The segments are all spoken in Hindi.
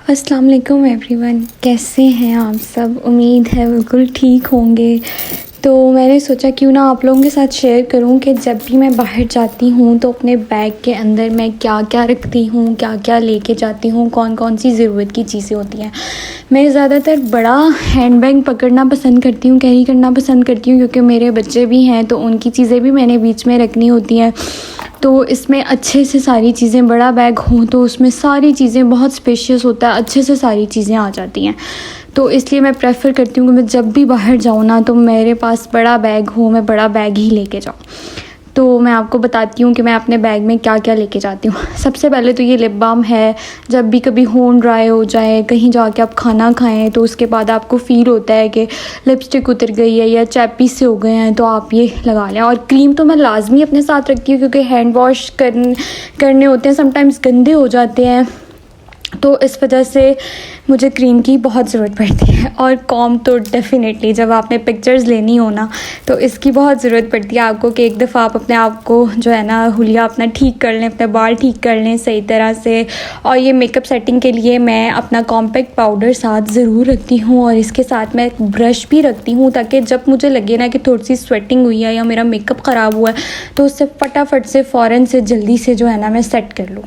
अस्सलाम वालेकुम एवरीवन, कैसे हैं आप सब। उम्मीद है बिल्कुल ठीक होंगे। तो मैंने सोचा क्यों ना आप लोगों के साथ शेयर करूं कि जब भी मैं बाहर जाती हूं तो अपने बैग के अंदर मैं क्या क्या रखती हूं, क्या क्या लेके जाती हूं, कौन कौन सी ज़रूरत की चीज़ें होती हैं। मैं ज़्यादातर बड़ा हैंड बैग पकड़ना पसंद करती हूँ, कैरी करना पसंद करती हूँ, क्योंकि मेरे बच्चे भी हैं तो उनकी चीज़ें भी मैंने बीच में रखनी होती हैं। तो इसमें अच्छे से सारी चीज़ें, बड़ा बैग हो तो उसमें सारी चीज़ें बहुत स्पेशियस होता है, अच्छे से सारी चीज़ें आ जाती हैं। तो इसलिए मैं प्रेफ़र करती हूँ कि मैं जब भी बाहर जाऊँ ना तो मेरे पास बड़ा बैग हो, मैं बड़ा बैग ही लेके जाऊँ। तो मैं आपको बताती हूँ कि मैं अपने बैग में क्या क्या लेके जाती हूँ। सबसे पहले तो ये लिप बाम है। जब भी कभी होंठ ड्राई हो जाए, कहीं जाके आप खाना खाएं तो उसके बाद आपको फ़ील होता है कि लिपस्टिक उतर गई है या चैपी से हो गए हैं, तो आप ये लगा लें। और क्रीम तो मैं लाजमी अपने साथ रखती हूँ, क्योंकि हैंड वॉश करने होते हैं, समटाइम्स गंदे हो जाते हैं, तो इस वजह से मुझे क्रीम की बहुत ज़रूरत पड़ती है। और कॉम तो डेफ़िनेटली जब आपने पिक्चर्स लेनी हो ना तो इसकी बहुत ज़रूरत पड़ती है आपको, कि एक दफ़ा आप अपने आप को जो है ना हुलिया अपना ठीक कर लें, अपने बाल ठीक कर लें सही तरह से। और ये मेकअप सेटिंग के लिए मैं अपना कॉम्पैक्ट पाउडर साथ ज़रूर रखती हूँ, और इसके साथ मैं एक ब्रश भी रखती हूँ, ताकि जब मुझे लगे ना कि थोड़ी सी स्वेटिंग हुई है या मेरा मेकअप ख़राब हुआ है तो उससे फटाफट से फ़ौरन से जल्दी से जो है ना मैं सेट कर लूँ।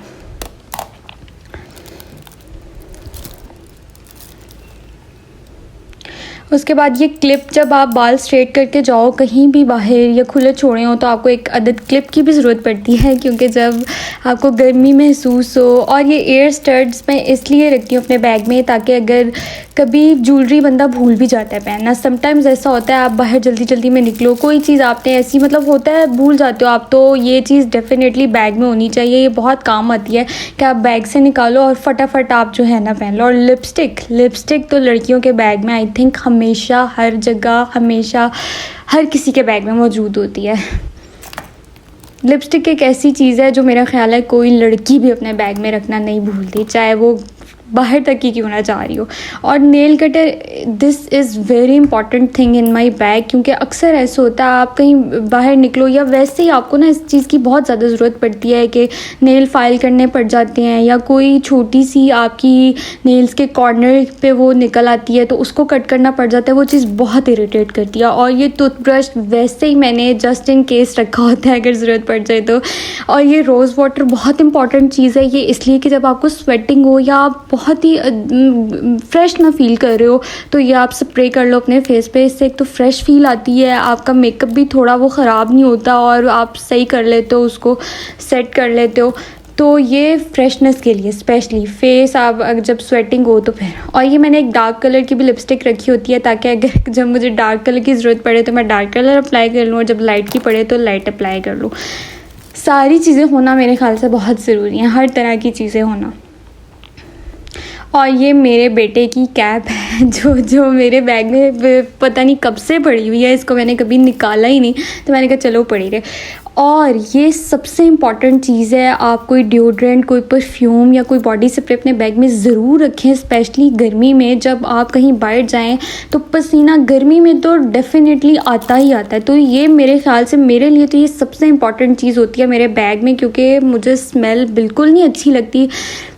उसके बाद ये क्लिप, जब आप बाल स्ट्रेट करके जाओ कहीं भी बाहर या खुले छोड़े हो तो आपको एक अदद क्लिप की भी ज़रूरत पड़ती है, क्योंकि जब आपको गर्मी महसूस हो। और ये एयर स्टड्स मैं इसलिए रखती हूँ अपने बैग में, ताकि अगर कभी ज्वेलरी बंदा भूल भी जाता है पहनना, समटाइम्स ऐसा होता है आप बाहर जल्दी जल्दी में निकलो, कोई चीज़ आपने ऐसी मतलब होता है भूल जाते हो आप, तो ये चीज़ डेफ़िनेटली बैग में होनी चाहिए। ये बहुत काम आती है कि आप बैग से निकालो और फटाफट आप जो है ना पहन लो। और लिपस्टिक तो लड़कियों के बैग में आई थिंक हमेशा, हर जगह, हमेशा हर किसी के बैग में मौजूद होती है। लिपस्टिक एक ऐसी चीज़ है जो मेरा ख्याल है कोई लड़की भी अपने बैग में रखना नहीं भूलती, चाहे वो बाहर तक की क्यों ना जा रही हो। और nail cutter, this is very important thing in my bag, क्योंकि अक्सर ऐसा होता है आप कहीं बाहर निकलो या वैसे ही आपको ना इस चीज़ की बहुत ज़्यादा ज़रूरत पड़ती है कि नेल फाइल करने पड़ जाते हैं, या कोई छोटी सी आपकी नेल्स के कॉर्नर पे वो निकल आती है तो उसको कट करना पड़ जाता है। वो चीज़ बहुत इरिटेट करती है। और ये टूथब्रश वैसे ही मैंने जस्ट इन केस रखा होता है अगर ज़रूरत पड़ जाए तो। और ये रोज़ वाटर बहुत इंपॉर्टेंट चीज़ है, ये इसलिए कि जब आपको स्वेटिंग हो या आप बहुत ही फ्रेश ना फील कर रहे हो तो ये आप स्प्रे कर लो अपने फेस पे। इससे एक तो फ्रेश फील आती है, आपका मेकअप भी थोड़ा वो ख़राब नहीं होता और आप सही कर लेते हो, उसको सेट कर लेते हो। तो ये फ्रेशनेस के लिए स्पेशली फेस आप जब स्वेटिंग हो तो फिर। और ये मैंने एक डार्क कलर की भी लिपस्टिक रखी होती है, ताकि अगर जब मुझे डार्क कलर की ज़रूरत पड़े तो मैं डार्क कलर अप्लाई कर लूँ, और जब लाइट की पड़े तो लाइट अप्लाई कर लूँ। सारी चीज़ें होना मेरे ख्याल से बहुत ज़रूरी हैं, हर तरह की चीज़ें होना। और ये मेरे बेटे की कैप है जो मेरे बैग में पता नहीं कब से पड़ी हुई है, इसको मैंने कभी निकाला ही नहीं, तो मैंने कहा चलो पड़ी रहे। और ये सबसे इम्पॉर्टेंट चीज़ है, आप कोई डिओड्रेंट, कोई परफ्यूम या कोई बॉडी स्प्रे अपने बैग में ज़रूर रखें, स्पेशली गर्मी में। जब आप कहीं बाहर जाएं तो पसीना गर्मी में तो डेफ़िनेटली आता ही आता है, तो ये मेरे ख्याल से मेरे लिए तो ये सबसे इम्पॉर्टेंट चीज़ होती है मेरे बैग में, क्योंकि मुझे स्मेल बिल्कुल नहीं अच्छी लगती।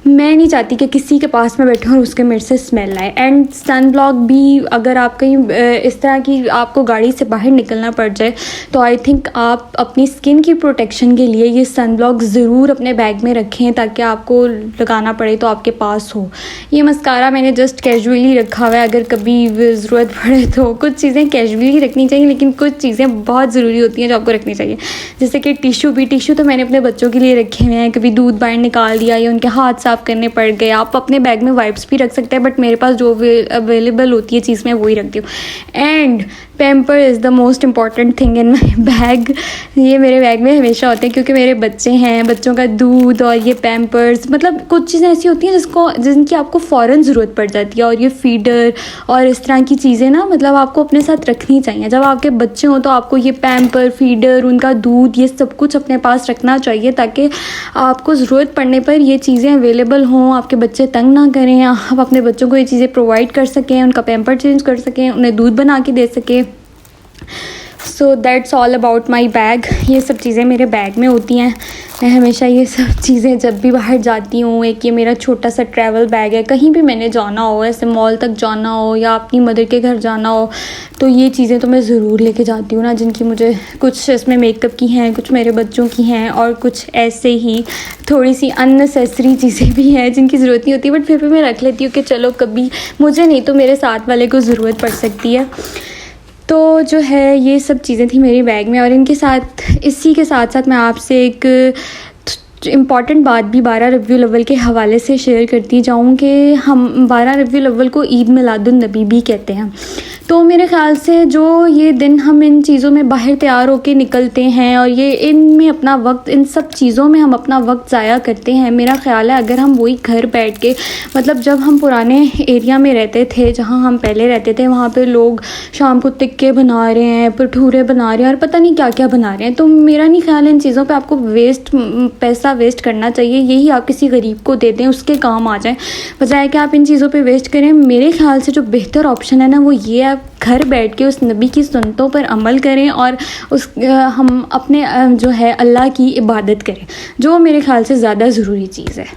मैं नहीं चाहती कि किसी के पास में बैठूँ और उसके मेरे से स्मेल आए। एंड सन ब्लॉक भी, अगर आप कहीं इस तरह की आपको गाड़ी से बाहर निकलना पड़ जाए तो आई थिंक आप अपनी स्किन की प्रोटेक्शन के लिए ये सन ब्लॉक ज़रूर अपने बैग में रखें, ताकि आपको लगाना पड़े तो आपके पास हो। ये मस्कारा मैंने जस्ट कैजुअली रखा हुआ है, अगर कभी ज़रूरत पड़े तो। कुछ चीज़ें कैजुअली रखनी चाहिए, लेकिन कुछ चीज़ें बहुत ज़रूरी होती हैं जो आपको रखनी चाहिए, जैसे कि टिशू तो मैंने अपने बच्चों के लिए रखे हुए हैं। कभी दूध बाहर निकाल दिया या उनके हाथ साफ करने पड़ गए, आप अपने बैग में वाइप्स भी रख सकते हैं, बट मेरे पास जो अवेलेबल होती है चीज़ मैं वही रखती हूँ। And pamper is the most important thing in my bag. ये मेरे बैग में हमेशा होते हैं, क्योंकि मेरे बच्चे हैं, बच्चों का दूध और ये पैम्पर्स, मतलब कुछ चीज़ें ऐसी होती हैं जिनकी आपको फ़ौरन ज़रूरत पड़ जाती है। और ये फीडर और इस तरह की चीज़ें ना, मतलब आपको अपने साथ रखनी चाहिए। जब आपके बच्चे हों तो आपको ये पैम्पर, फीडर, उनका दूध, ये सब कुछ अपने पास रखना चाहिए, ताकि आपको ज़रूरत पड़ने पर ये चीज़ें अवेलेबल हों, आपके बच्चे तंग ना करें, आप अपने बच्चों को ये चीज़ें प्रोवाइड कर सकें, उनका पैम्पर चेंज कर सकें, उन्हें दूध बना के दे सकें। So that's all about my bag. ये सब चीज़ें मेरे बैग में होती हैं। मैं हमेशा ये सब चीज़ें जब भी बाहर जाती हूँ, एक ये मेरा छोटा सा ट्रैवल बैग है, कहीं भी मैंने जाना हो, ऐसे मॉल तक जाना हो या अपनी मदर के घर जाना हो, तो ये चीज़ें तो मैं ज़रूर लेके जाती हूँ ना, जिनकी मुझे कुछ इसमें मेकअप की हैं, कुछ मेरे बच्चों की हैं और कुछ ऐसे ही थोड़ी सी अननेसेसरी चीज़ें भी हैं जिनकी ज़रूरत नहीं होती, बट फिर भी मैं रख लेती हूँ कि चलो कभी मुझे नहीं तो मेरे साथ वाले को ज़रूरत पड़ सकती है। तो जो है ये सब चीज़ें थी मेरे बैग में। और इनके साथ, इसी के साथ साथ मैं आपसे एक इम्पॉर्टेंट बात भी 12 रबीउल अव्वल के हवाले से शेयर करती जाऊँ कि हम 12 रबीउल अव्वल को ईद मिलादुन नबी भी कहते हैं। तो मेरे ख़्याल से जो ये दिन हम इन चीज़ों में बाहर तैयार होके निकलते हैं और ये इनमें अपना वक्त, इन सब चीज़ों में हम अपना वक्त ज़ाया करते हैं, मेरा ख़्याल है अगर हम वही घर बैठ के, मतलब जब हम पुराने एरिया में रहते थे, जहाँ हम पहले रहते थे, वहाँ पे लोग शाम को टिक्के बना रहे हैं, भटूरे बना रहे हैं और पता नहीं क्या क्या बना रहे हैं। तो मेरा नहीं ख्याल है इन चीज़ों पर आपको पैसा वेस्ट करना चाहिए। यही आप किसी गरीब को दे दें, उसके काम आ जाए, बजाय कि आप इन चीज़ों पे वेस्ट करें। मेरे ख्याल से जो बेहतर ऑप्शन है ना, वो ये है, घर बैठ के उस नबी की सुन्नतों पर अमल करें और हम अपने जो है अल्लाह की इबादत करें, जो मेरे ख्याल से ज़्यादा ज़रूरी चीज़ है।